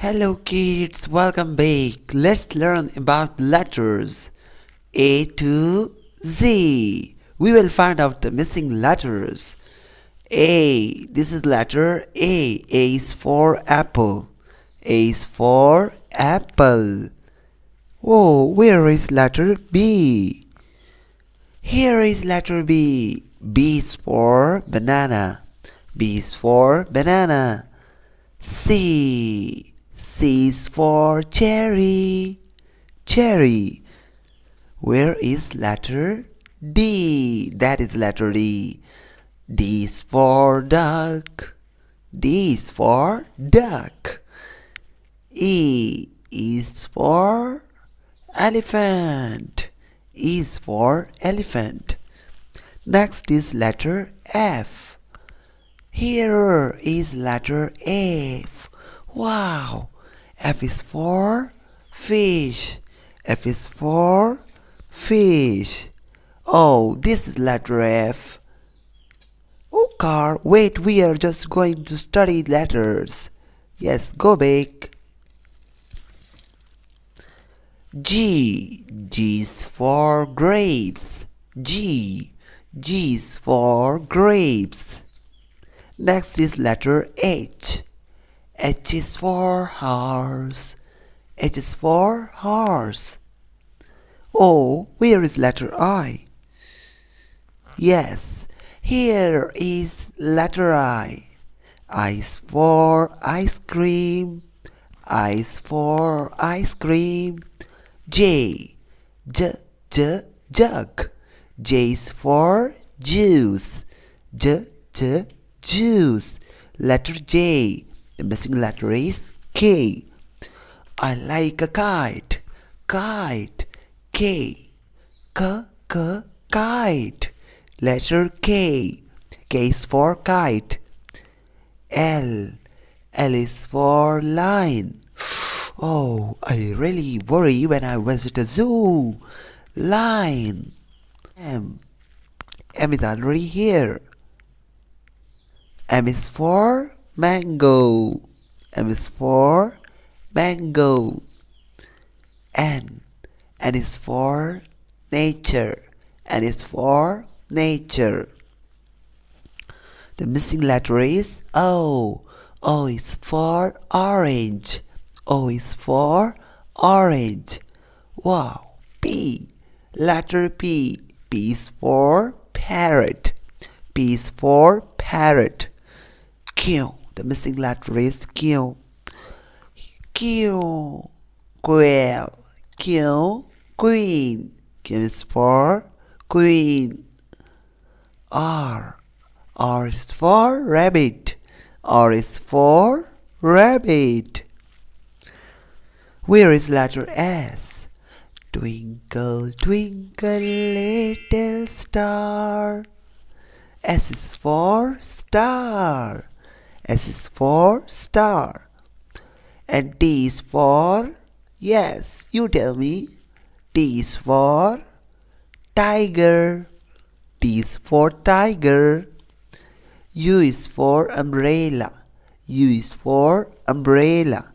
Hello kids, welcome back. Let's learn about letters A to Z. We will find out the missing letters. A. This is letter A. A is for apple. A is for apple. Oh, where is letter B? Here is letter B. B is for banana. B is for banana. C. C is for cherry. Cherry. Where is letter D? That is letter D. D is for duck. D is for duck. E is for elephant. E is for elephant. Next is letter F. Here is letter F. Wow! F is for fish. F is for fish. Oh, this is letter F. Oh, car, wait, we are just going to study letters. Yes, go back. G. G is for grapes. G. G is for grapes. Next is letter H. H is for horse. H is for horse. Oh, where is letter I? Yes, here is letter I. I is for ice cream. I is for ice cream. J. Jug. J is for juice. Juice. Letter J. The missing letter is K. I like a kite. Kite. K. Kite. Letter K. K is for kite. L. L is for lion. Oh, I really worry when I visit a zoo. Lion. M. M is already here. M is for mango. M is for mango. N. N is for nature. N is for nature. The missing letter is O. O is for orange. O is for orange. Wow. P. Letter P. P is for parrot. P is for parrot. Q. The missing letter is Q. Q. Quail. Q. Queen. Q is for queen. R. R is for rabbit. R is for rabbit. Where is letter S? Twinkle, twinkle, little star. S is for star. S is for star. And T is for, yes, you tell me. T is for tiger. T is for tiger. U is for umbrella. U is for umbrella.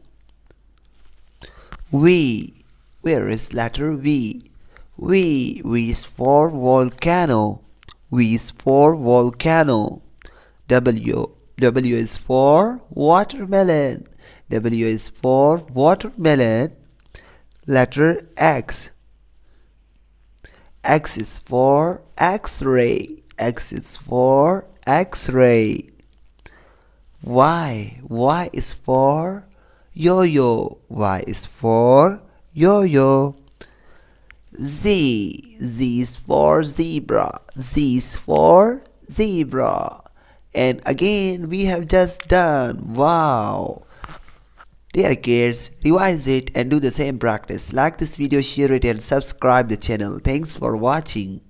V. Where is letter V? V. V is for volcano. V is for volcano. W. W is for watermelon. W is for watermelon. Letter X. X is for X-ray. X is for X-ray. Y. Y is for yo-yo. Y is for yo-yo. Z. Z is for zebra. Z is for zebra. And again, we have just done. Wow! Dear kids, revise it and do the same practice. Like this video, share it and subscribe the channel. Thanks for watching.